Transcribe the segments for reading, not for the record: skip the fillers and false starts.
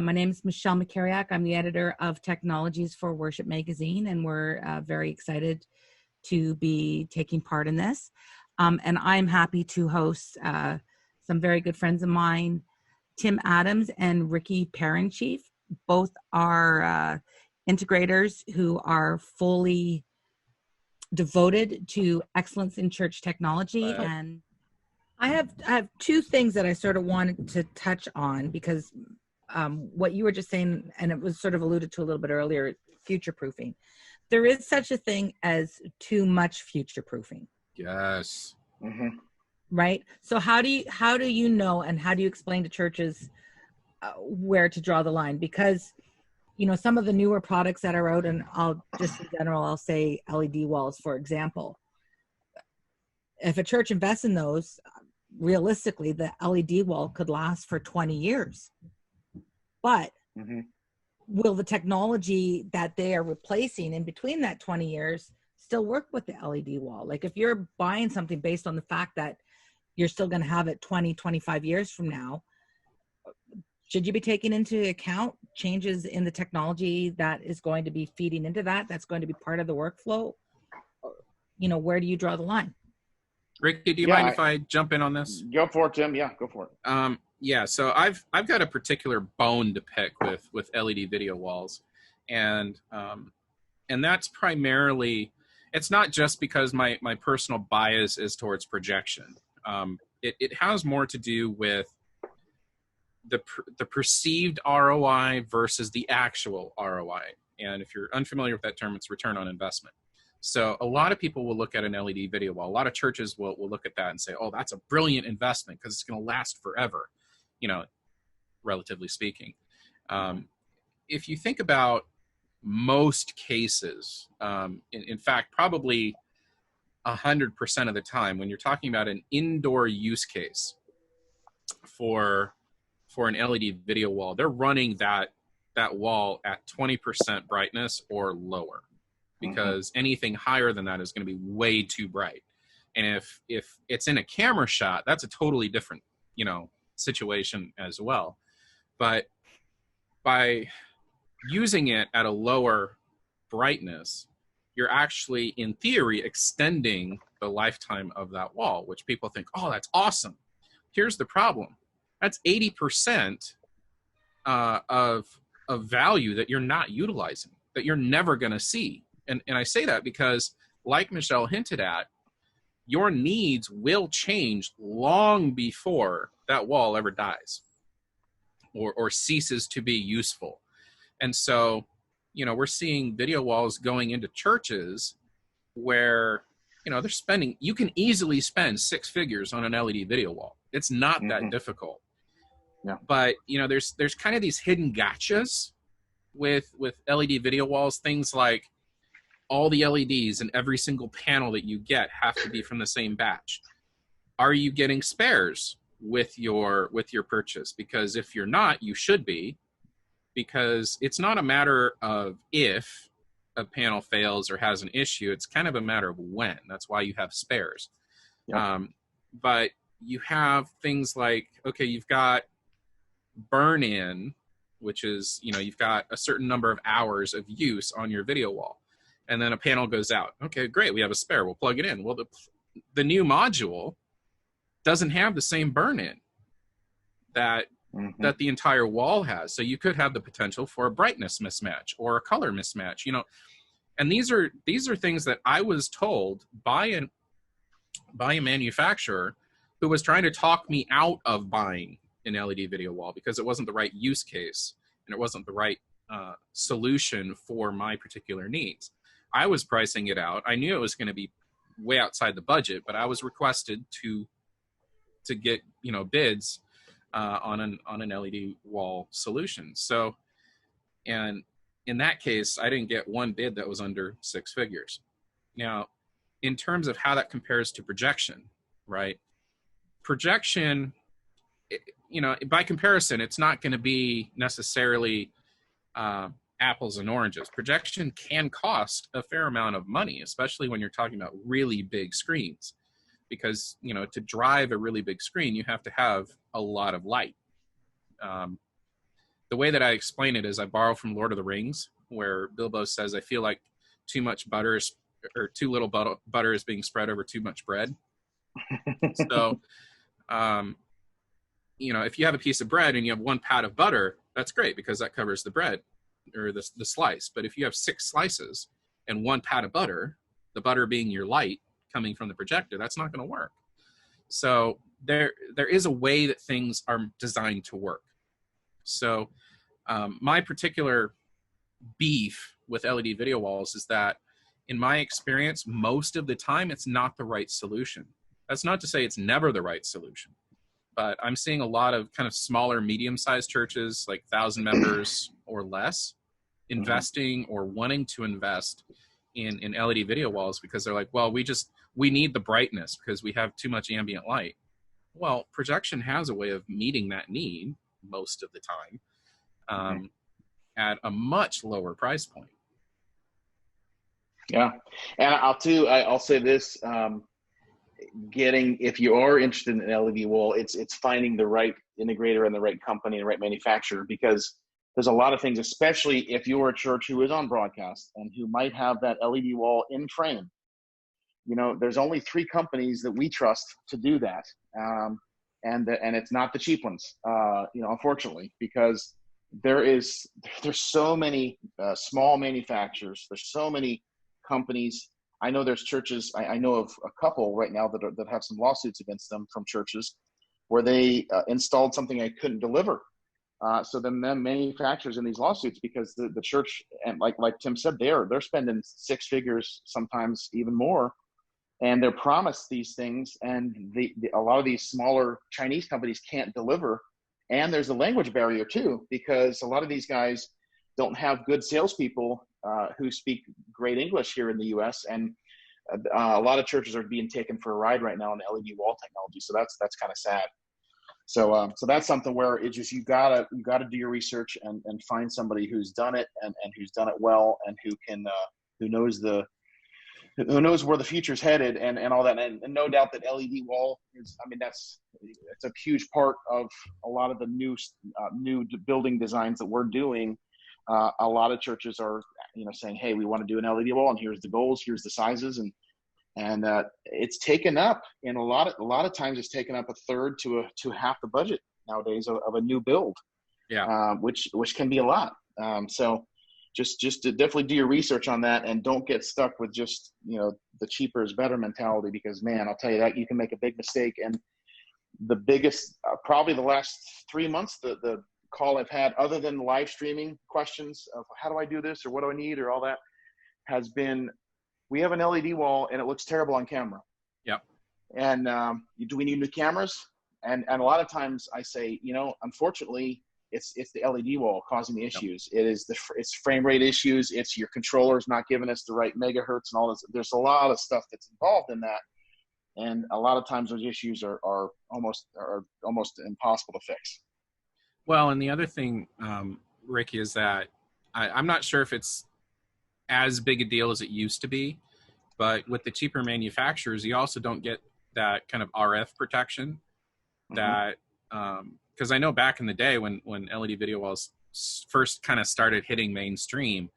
My name is Michelle Makariak. I'm the editor of Technologies for Worship Magazine, and we're very excited to be taking part in this. And I'm happy to host some very good friends of mine, Tim Adams and Ricky Perinchief. Both are integrators who are fully devoted to excellence in church technology. And I have two things that I sort of wanted to touch on because what you were just saying, and it was sort of alluded to a little bit earlier, future-proofing. There is such a thing as too much future-proofing. Yes. Mm-hmm. Right? So how do you know, and how do you explain to churches where to draw the line? Because, you know, some of the newer products that are out, and I'll just in general, I'll say LED walls, for example. If a church invests in those, realistically, the LED wall could last for 20 years. But will the technology that they are replacing in between that 20 years still work with the LED wall? Like if you're buying something based on the fact that you're still going to have it 20, 25 years from now, should you be taking into account changes in the technology that is going to be feeding into that, that's going to be part of the workflow? You know, where do you draw the line? Ricky, do you mind if I jump in on this? Go for it, Tim. Yeah, go for it. Yeah, so I've got a particular bone to pick with LED video walls, and that's primarily, it's not just because my personal bias is towards projection. It has more to do with the perceived ROI versus the actual ROI. And if you're unfamiliar with that term, it's return on investment. So a lot of people will look at an LED video wall. A lot of churches will look at that and say, oh, that's a brilliant investment because it's going to last forever, you know, relatively speaking. If you think about most cases, in fact, probably 100% of the time, when you're talking about an indoor use case for an LED video wall, they're running that wall at 20% brightness or lower, because anything higher than that is going to be way too bright. And if it's in a camera shot, that's a totally different, you know, situation as well. But by using it at a lower brightness, you're actually, in theory, extending the lifetime of that wall, which people think, oh, that's awesome. Here's the problem. That's 80% of value that you're not utilizing, that you're never going to see. And I say that because, like Michelle hinted at, your needs will change long before that wall ever dies or ceases to be useful. And so, you know, we're seeing video walls going into churches where, you know, you can easily spend 6 figures on an LED video wall. It's not that difficult. Yeah. But, you know, there's kind of these hidden gotchas with LED video walls, things like all the LEDs and every single panel that you get have to be from the same batch. Are you getting spares with your purchase? Because if you're not, you should be, because it's not a matter of if a panel fails or has an issue. It's kind of a matter of when. That's why you have spares. Yep. But you have things like, okay, you've got burn-in, which is, you know, you've got a certain number of hours of use on your video wall, and then a panel goes out. Okay, great, we have a spare, we'll plug it in. Well, the new module doesn't have the same burn-in that the entire wall has. So you could have the potential for a brightness mismatch or a color mismatch, you know. And these are things that I was told by a manufacturer who was trying to talk me out of buying an LED video wall because it wasn't the right use case and it wasn't the right solution for my particular needs. I was pricing it out. I knew it was going to be way outside the budget, but I was requested to get, you know, bids on an LED wall solution. So, and in that case, I didn't get one bid that was under 6 figures. Now, in terms of how that compares to projection, right? Projection, you know, by comparison, it's not going to be necessarily apples and oranges. Projection can cost a fair amount of money, especially when you're talking about really big screens, because, you know, to drive a really big screen, you have to have a lot of light. the way that I explain it is I borrow from Lord of the Rings, where Bilbo says, I feel like too much butter is, or too little butter is being spread over too much bread. So, if you have a piece of bread and you have one pat of butter, that's great because that covers the bread or the slice. But if you have 6 slices and one pat of butter, the butter being your light coming from the projector, that's not going to work. So there is a way that things are designed to work. So my particular beef with LED video walls is that, in my experience, most of the time it's not the right solution. That's not to say it's never the right solution, but I'm seeing a lot of kind of smaller, medium-sized churches, like 1,000 members or less, investing or wanting to invest in LED video walls because they're like, well, we need the brightness because we have too much ambient light. Well, projection has a way of meeting that need most of the time at a much lower price point. Yeah. And I'll say this, if you are interested in an LED wall, it's finding the right integrator and the right company and the right manufacturer, because there's a lot of things, especially if you're a church who is on broadcast and who might have that LED wall in frame. There's only 3 companies that we trust to do that. And it's not the cheap ones, unfortunately, because there's so many small manufacturers. There's so many companies. I know there's churches. I know of a couple right now that have some lawsuits against them from churches where they installed something I couldn't deliver. So then manufacturers in these lawsuits, because the church, and like Tim said, they're spending 6 figures, sometimes even more, and they're promised these things, and a lot of these smaller Chinese companies can't deliver. And there's a language barrier too, because a lot of these guys don't have good salespeople who speak great English here in the U.S. And a lot of churches are being taken for a ride right now in LED wall technology. So that's kind of sad. So that's something where it's just you gotta do your research and find somebody who's done it and who's done it well and who knows where the future's headed and all that. And no doubt that LED wall it's a huge part of a lot of the new building designs that we're doing. A lot of churches are, saying, hey, we want to do an LED wall, and here's the goals, here's the sizes, and it's taken up, and a lot of times it's taken up a third to half the budget nowadays of a new build. Yeah. Which can be a lot. So just to definitely do your research on that, and don't get stuck with just the cheaper is better mentality, because man, I'll tell you that you can make a big mistake. And the biggest probably the last 3 months, the call I've had, other than live streaming questions of how do I do this or what do I need or all that, has been, we have an LED wall and it looks terrible on camera. Yep. And do we need new cameras? And a lot of times I say, unfortunately, it's the LED wall causing the issues. Yep. It's frame rate issues. It's your controllers not giving us the right megahertz and all this. There's a lot of stuff that's involved in that. And a lot of times those issues are almost impossible to fix. Well, and the other thing, Ricky, is that I'm not sure if it's as big a deal as it used to be, but with the cheaper manufacturers, you also don't get that kind of RF protection that, because I know back in the day when LED video walls first kind of started hitting mainstream,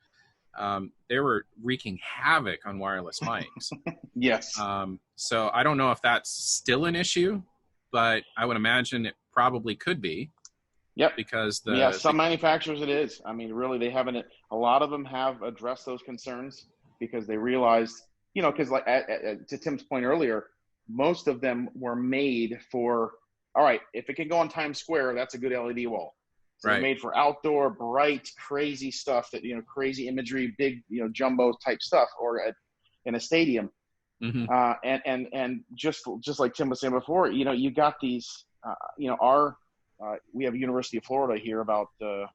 they were wreaking havoc on wireless mics. Yes. So I don't know if that's still an issue, but I would imagine it probably could be. Yep. Because some manufacturers it is. I mean, really, they haven't. A lot of them have addressed those concerns because they realized, because like to Tim's point earlier, most of them were made for, all right, if it can go on Times Square, that's a good LED wall. So right. They're made for outdoor, bright, crazy stuff that, crazy imagery, big, jumbo type stuff, or in a stadium. And just like Tim was saying before, you got these, we have University of Florida here about a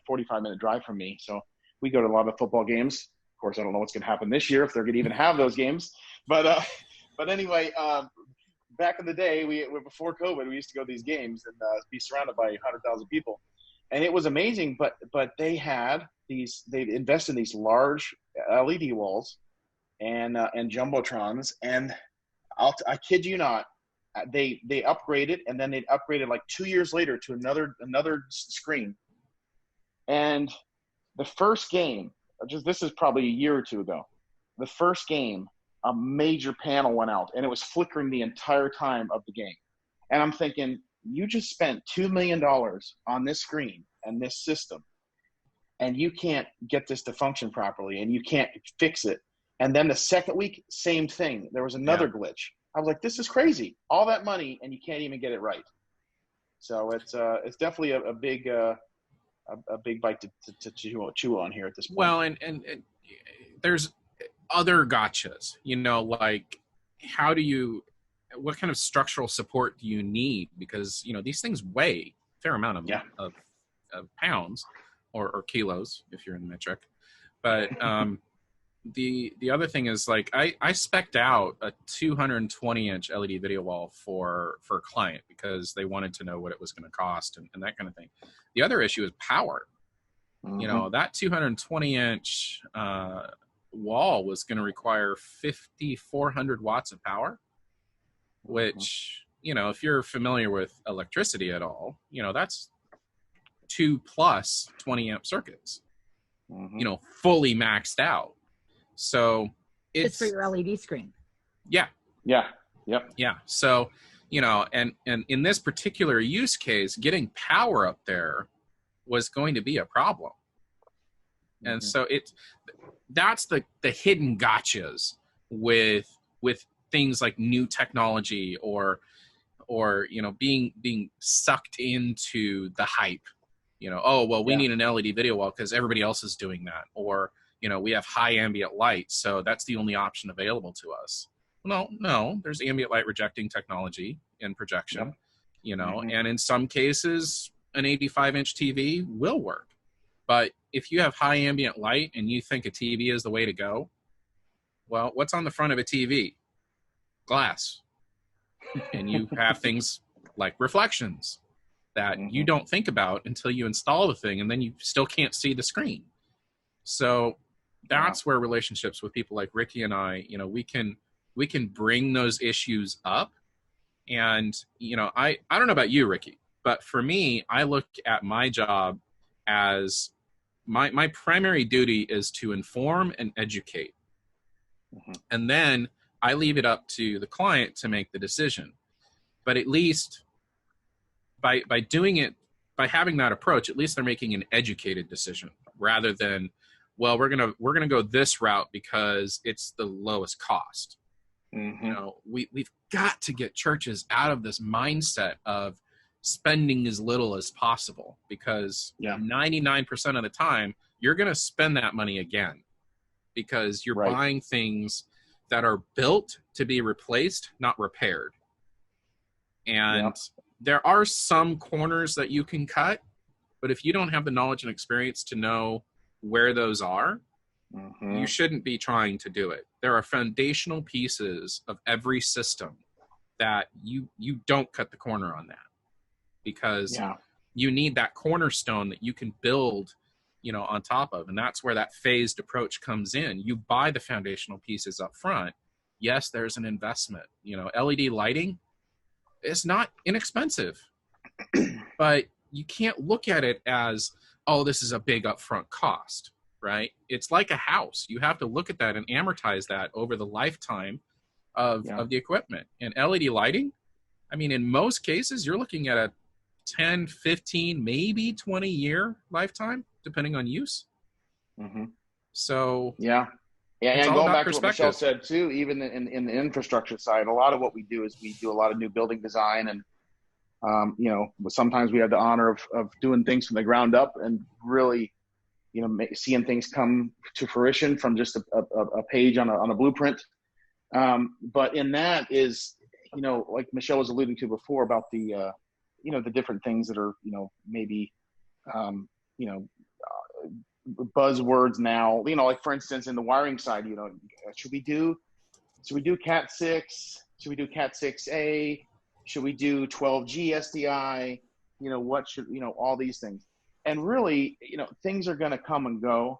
45-minute drive from me. So we go to a lot of football games. Of course, I don't know what's going to happen this year if they're going to even have those games. But anyway, back in the day, before COVID, we used to go to these games and be surrounded by 100,000 people. And it was amazing, but they invested in these large LED walls and jumbotrons. And I kid you not, they upgraded, and then they upgraded like 2 years later to another screen, And the first game, this is probably a year or two ago, the first game, a major panel went out and it was flickering the entire time of the game. And I'm thinking, you just spent $2 million on this screen and this system, and you can't get this to function properly and you can't fix it. And then the second week, same thing. There was another glitch. I was like, this is crazy. All that money and you can't even get it right. So it's definitely a big bite to chew on here at this point. Well, and there's other gotchas, like what kind of structural support do you need? Because, these things weigh a fair amount of pounds or kilos if you're in the metric. But the other thing is, like, I spec'd out a 220-inch LED video wall for a client because they wanted to know what it was going to cost and that kind of thing. The other issue is power. Mm-hmm. That 220-inch wall was going to require 5,400 watts of power, which, if you're familiar with electricity at all, that's 2 plus 20 amp circuits, fully maxed out. So it's for your LED screen. Yeah. Yeah. Yep. Yeah. So, and in this particular use case, getting power up there was going to be a problem. And so that's the hidden gotchas with things like new technology or being sucked into the hype. We need an LED video wall because everybody else is doing that, or we have high ambient light, so that's the only option available to us. No, there's ambient light rejecting technology in projection, and in some cases an 85-inch TV will work. But if you have high ambient light and you think a TV is the way to go, well, what's on the front of a TV? Glass. And you have things like reflections that you don't think about until you install the thing, and then you still can't see the screen. So that's where relationships with people like Ricky and I, we can bring those issues up. And, I don't know about you, Ricky, but for me, I look at my job as my primary duty is to inform and educate. And then I leave it up to the client to make the decision. But at least by doing it, by having that approach, at least they're making an educated decision rather than, well, we're gonna go this route because it's the lowest cost. We've got to get churches out of this mindset of spending as little as possible, because 99% of the time you're going to spend that money again because you're buying things that are built to be replaced, not repaired. And there are some corners that you can cut, but if you don't have the knowledge and experience to know where those are, you shouldn't be trying to do it. There are foundational pieces of every system that you don't cut the corner on that, because you need that cornerstone that you can build, on top of. And that's where that phased approach comes in. You buy the foundational pieces up front. Yes, there's an investment. LED lighting is not inexpensive, but you can't look at it as, oh, this is a big upfront cost, right? It's like a house. You have to look at that and amortize that over the lifetime of the equipment. And LED lighting, I mean, in most cases, you're looking at a 10, 15, maybe 20-year lifetime, depending on use. So and going back to what Michelle said too, even in the infrastructure side, a lot of what we do is we do a lot of new building design, and sometimes we have the honor of doing things from the ground up and really seeing things come to fruition from just a page on a blueprint. But in that is, like Michelle was alluding to before about the the different things that are maybe buzzwords now, like for instance in the wiring side, should we do Cat 6, should we do Cat 6A, should we do 12G SDI, what should all these things. And really, things are going to come and go.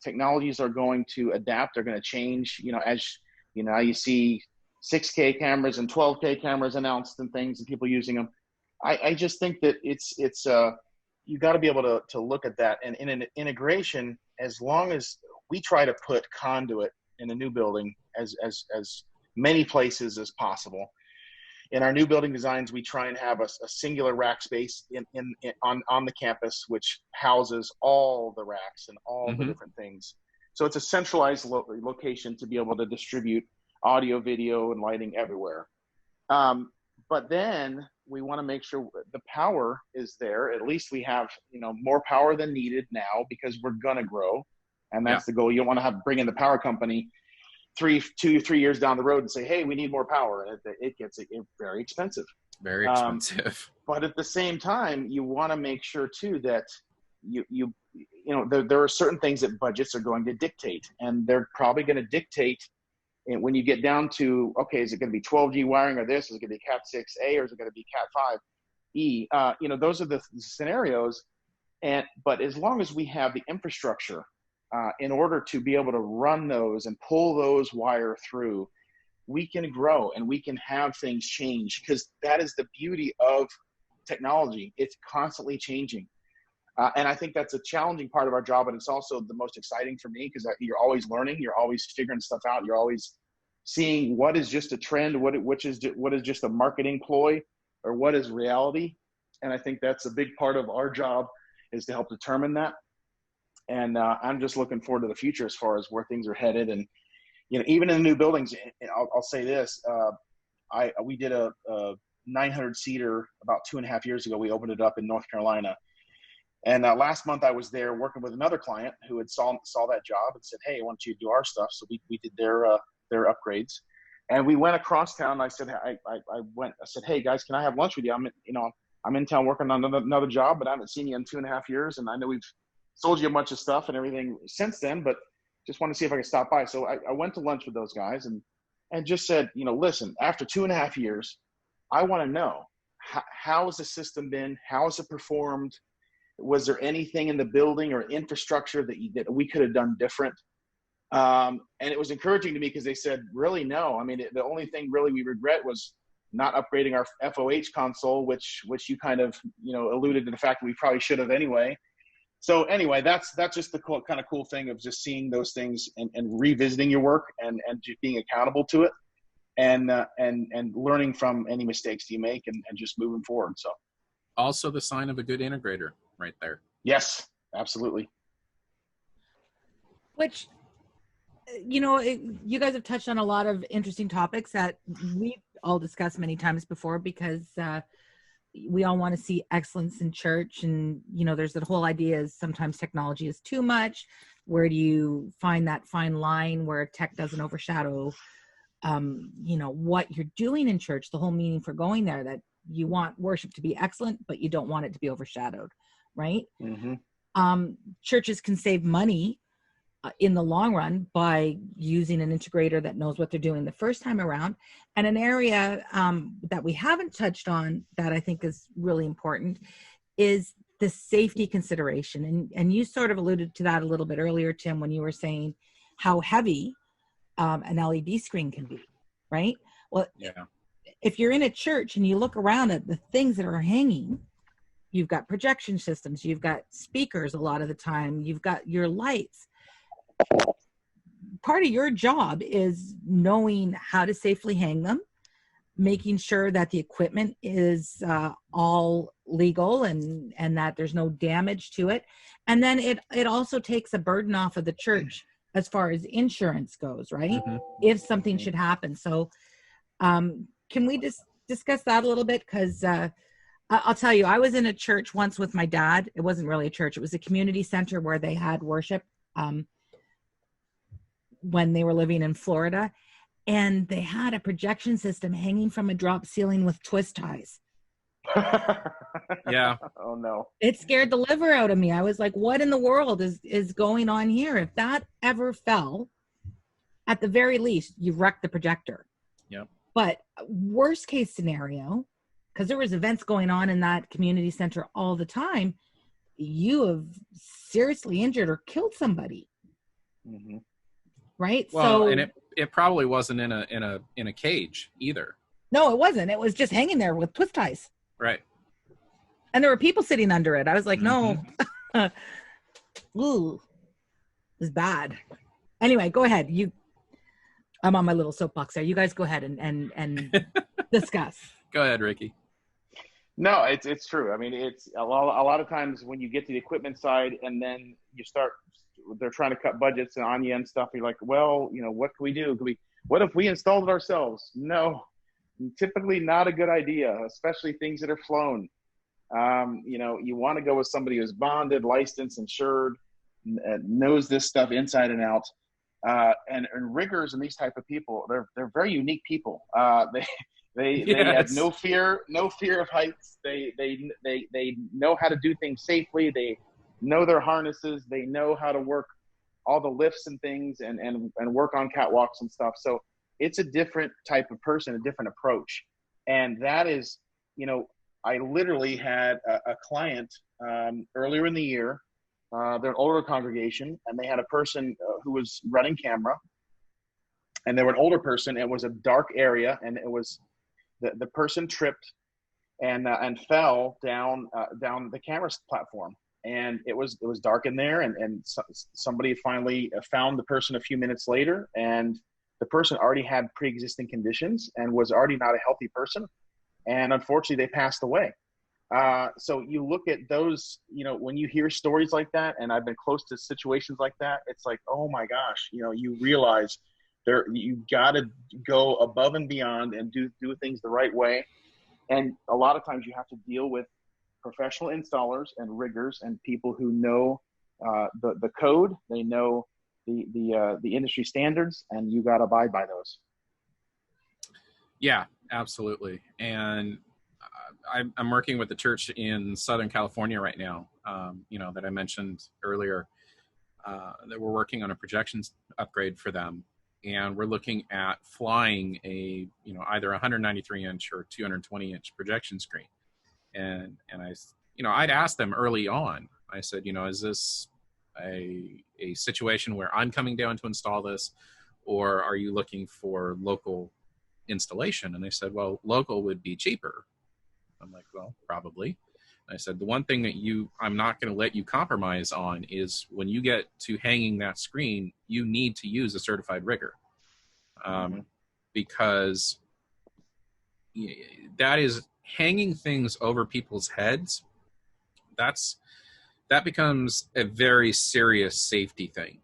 Technologies are going to adapt, they're going to change, as you see 6K cameras and 12K cameras announced and things and people using them. I just think that it's you got to be able to look at that. And in an integration, as long as we try to put conduit in a new building as many places as possible. In our new building designs, we try and have a singular rack space on the campus, which houses all the racks and all the different things. So it's a centralized location to be able to distribute audio, video, and lighting everywhere. But then we want to make sure the power is there. At least we have, more power than needed now, because we're going to grow. And that's the goal. You don't want to bring in the power company 2 or 3 years down the road and say, hey, we need more power. It gets very expensive. Very expensive. But at the same time, you want to make sure too that there are certain things that budgets are going to dictate, and they're probably going to dictate. And when you get down to, okay, is it going to be 12G wiring or this? Is it going to be Cat 6A or is it going to be Cat 5E? Those are the scenarios. But as long as we have the infrastructure in order to be able to run those and pull those wire through, we can grow and we can have things change, because that is the beauty of technology. It's constantly changing. And I think that's a challenging part of our job, but it's also the most exciting for me, because you're always learning, you're always figuring stuff out, you're always seeing what is just a trend, what is just a marketing ploy, or what is reality. And I think that's a big part of our job, is to help determine that. And I'm just looking forward to the future as far as where things are headed. And even in the new buildings, I'll say this: we did a 900 seater about 2.5 years ago. We opened it up in North Carolina. And last month I was there working with another client who had saw that job and said, hey, I want you to do our stuff. So we did their upgrades, and we went across town. And I said, I said, hey guys, can I have lunch with you? I'm in town working on another job, but I haven't seen you in 2.5 years. And I know we've sold you a bunch of stuff and everything since then, but just want to see if I could stop by. So I went to lunch with those guys and just said, listen, after 2.5 years, I want to know, how has the system been? How has it performed? Was there anything in the building or infrastructure that we could have done different? And it was encouraging to me, because they said, really, no. I mean, the only thing really we regret was not upgrading our FOH console, which you kind of, alluded to the fact that we probably should have anyway. So anyway, that's just the kind of cool thing of just seeing those things and revisiting your work and just being accountable to it, and learning from any mistakes you make and just moving forward. So also the sign of a good integrator right there. Yes, absolutely. Which, you guys have touched on a lot of interesting topics that we've all discussed many times before, because we all want to see excellence in church. And, there's that whole idea is sometimes technology is too much. Where do you find that fine line where tech doesn't overshadow, what you're doing in church, the whole meaning for going there, that you want worship to be excellent, but you don't want it to be overshadowed. Right? Mm-hmm. Churches can save money in the long run by using an integrator that knows what they're doing the first time around. And an area that we haven't touched on that I think is really important is the safety consideration. And you sort of alluded to that a little bit earlier, Tim, when you were saying how heavy an LED screen can be, right? Well, yeah. If you're in a church and you look around at the things that are hanging, you've got projection systems, you've got speakers a lot of the time, you've got your lights. Part of your job is knowing how to safely hang them, making sure that the equipment is all legal and that there's no damage to it. And then it also takes a burden off of the church as far as insurance goes, right? Mm-hmm. If something should happen. So can we just discuss that a little bit? Because I'll tell you, I was in a church once with my dad. It wasn't really a church. It was a community center where they had worship when they were living in Florida. And they had a projection system hanging from a drop ceiling with twist ties. Yeah. Oh, no. It scared the liver out of me. I was like, what in the world is going on here? If that ever fell, at the very least, you've wrecked the projector. Yep. But worst case scenario, because there was events going on in that community center all the time, you have seriously injured or killed somebody. Mm-hmm. Right? Well, so, and it probably wasn't in a cage either. No, it wasn't. It was just hanging there with twist ties. Right. And there were people sitting under it. I was like, no. Ooh, it's bad. Anyway, go ahead. I'm on my little soapbox there. You guys go ahead and discuss. Go ahead, Ricky. No, it's true. I mean, it's a lot of times when you get to the equipment side and then they're trying to cut budgets and on you and stuff. You're like, well, what can we do? What if we installed it ourselves? No, typically not a good idea, especially things that are flown. You want to go with somebody who's bonded, licensed, insured, knows this stuff inside and out. And riggers and these type of people, they're very unique people. They have no fear of heights. They know how to do things safely. They know their harnesses. They know how to work all the lifts and things and work on catwalks and stuff. So it's a different type of person, a different approach. And that is, I literally had a client earlier in the year. They're an older congregation, and they had a person who was running camera, and they were an older person. It was a dark area, and it was the person tripped and fell down the camera platform, and it was dark in there, and somebody finally found the person a few minutes later, and the person already had pre-existing conditions and was already not a healthy person, and unfortunately they passed away. So you look at those, when you hear stories like that, and I've been close to situations like that, it's like, oh my gosh, you realize you got to go above and beyond and do things the right way. And a lot of times you have to deal with professional installers and riggers and people who know the code, they know the industry standards, and you got to abide by those. Yeah, absolutely. And I'm working with the church in Southern California right now, that I mentioned earlier, that we're working on a projections upgrade for them. And we're looking at flying either 193 inch or 220 inch projection screen. And I'd asked them early on, I said, is this a situation where I'm coming down to install this, or are you looking for local installation? And they said, well, local would be cheaper. I'm like, well, probably. And I said, the one thing that I'm not going to let you compromise on is when you get to hanging that screen, you need to use a certified rigger, because that is hanging things over people's heads. That becomes a very serious safety thing,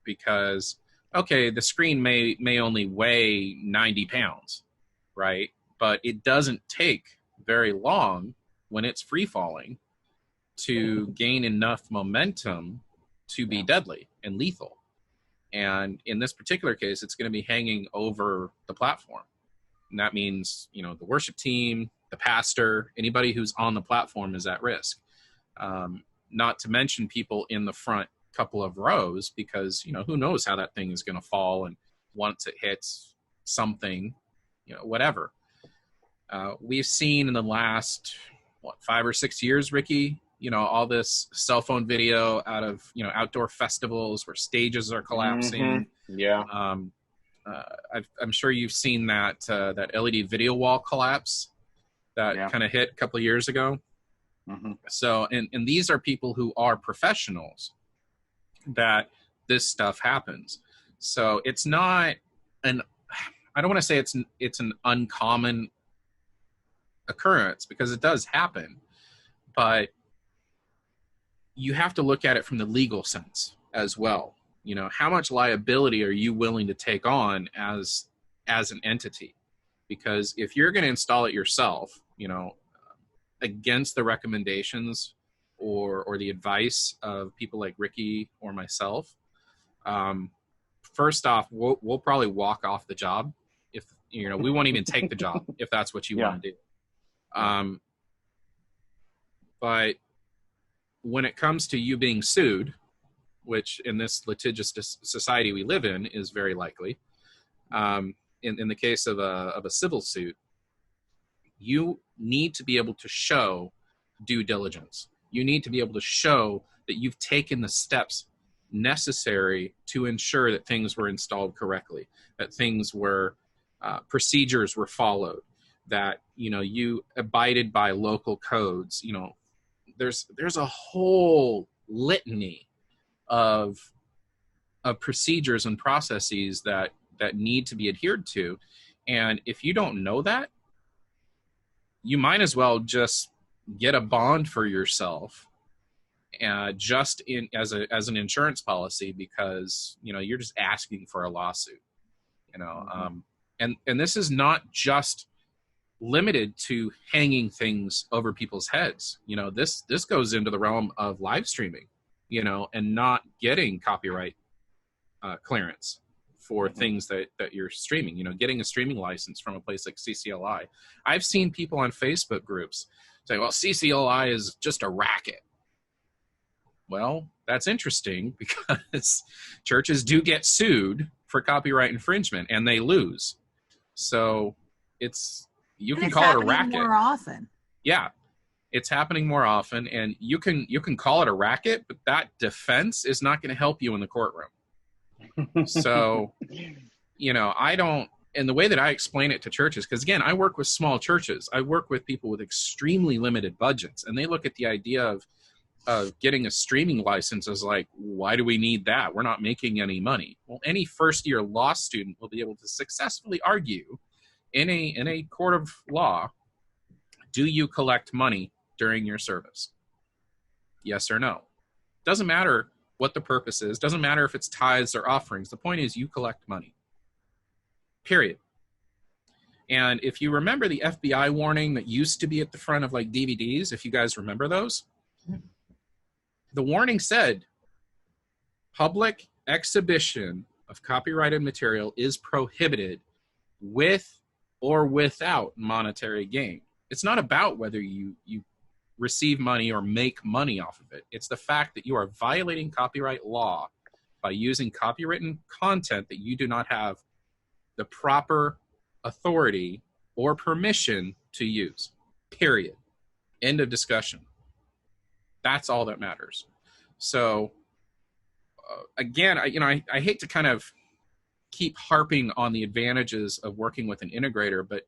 because, okay, the screen may only weigh 90 pounds, right? But it doesn't take very long when it's free falling to gain enough momentum to be deadly and lethal. And in this particular case, it's going to be hanging over the platform. And that means, the worship team, the pastor, anybody who's on the platform is at risk. Not to mention people in the front couple of rows, because, who knows how that thing is going to fall, and once it hits something, whatever. We've seen in the last, 5 or 6 years, Ricky, all this cell phone video out of, outdoor festivals where stages are collapsing. Mm-hmm. Yeah. I'm sure you've seen that LED video wall collapse that kind of hit a couple of years ago. Mm-hmm. So, and these are people who are professionals that this stuff happens. So it's not I don't want to say it's an uncommon occurrence, because it does happen, but you have to look at it from the legal sense as well. How much liability are you willing to take on as an entity? Because if you're going to install it yourself, against the recommendations or the advice of people like Ricky or myself, first off, we'll probably walk off the job. If we won't even take the job if that's what you want to do. But when it comes to you being sued, which in this litigious society we live in is very likely, in the case of a civil suit, you need to be able to show due diligence. You need to be able to show that you've taken the steps necessary to ensure that things were installed correctly, that things were procedures were followed, that, you abided by local codes. There's a whole litany of procedures and processes that need to be adhered to. And if you don't know that, you might as well just get a bond for yourself, just as an insurance policy, because you're just asking for a lawsuit. And this is not just limited to hanging things over people's heads. This goes into the realm of live streaming, and not getting copyright clearance for things that you're streaming. Getting a streaming license from a place like CCLI. I've seen people on Facebook groups say, well, CCLI is just a racket. Well, that's interesting, because churches do get sued for copyright infringement and they lose. So you can call it a racket more often. Yeah, it's happening more often, and you can call it a racket, but that defense is not going to help you in the courtroom. So, I don't, and the way that I explain it to churches, because again, I work with small churches. I work with people with extremely limited budgets, and they look at the idea of getting a streaming license as like, why do we need that? We're not making any money. Well, any first-year law student will be able to successfully argue in a court of law, do you collect money during your service? Yes or no. Doesn't matter what the purpose is. Doesn't matter if it's tithes or offerings. The point is you collect money. Period. And if you remember the FBI warning that used to be at the front of like DVDs, if you guys remember those, the warning said, public exhibition of copyrighted material is prohibited with or without monetary gain. It's not about whether you receive money or make money off of it. It's the fact that you are violating copyright law by using copywritten content that you do not have the proper authority or permission to use. Period. End of discussion. That's all that matters. So again, I hate to kind of keep harping on the advantages of working with an integrator, but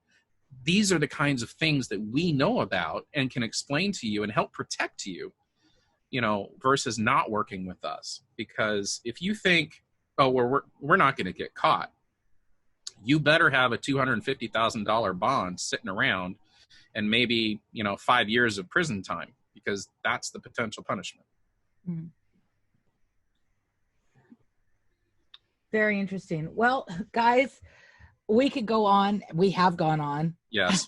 these are the kinds of things that we know about and can explain to you and help protect you, versus not working with us. Because if you think, oh, we're not going to get caught, you better have a $250,000 bond sitting around and maybe, 5 years of prison time, because that's the potential punishment. Mm-hmm. Very interesting. Well, guys, we could go on. We have gone on. Yes.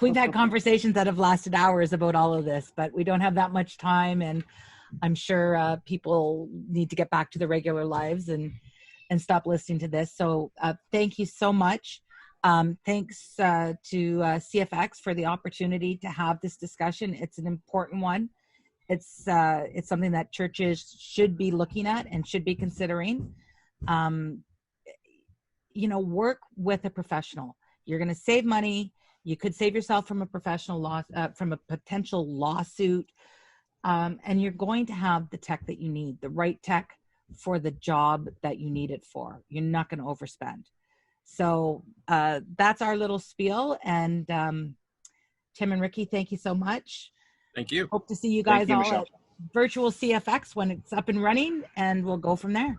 We've had conversations that have lasted hours about all of this, but we don't have that much time. And I'm sure people need to get back to their regular lives and stop listening to this. So thank you so much. Thanks to CFX for the opportunity to have this discussion. It's an important one. It's something that churches should be looking at and should be considering. Work with a professional. You're going to save money. You could save yourself from a from a potential lawsuit. And you're going to have the tech that you need, the right tech for the job that you need it for. You're not going to overspend. So that's our little spiel. And Tim and Ricky, thank you so much. Thank you. Hope to see you guys all Michelle. at Virtual CFX when it's up and running, and we'll go from there.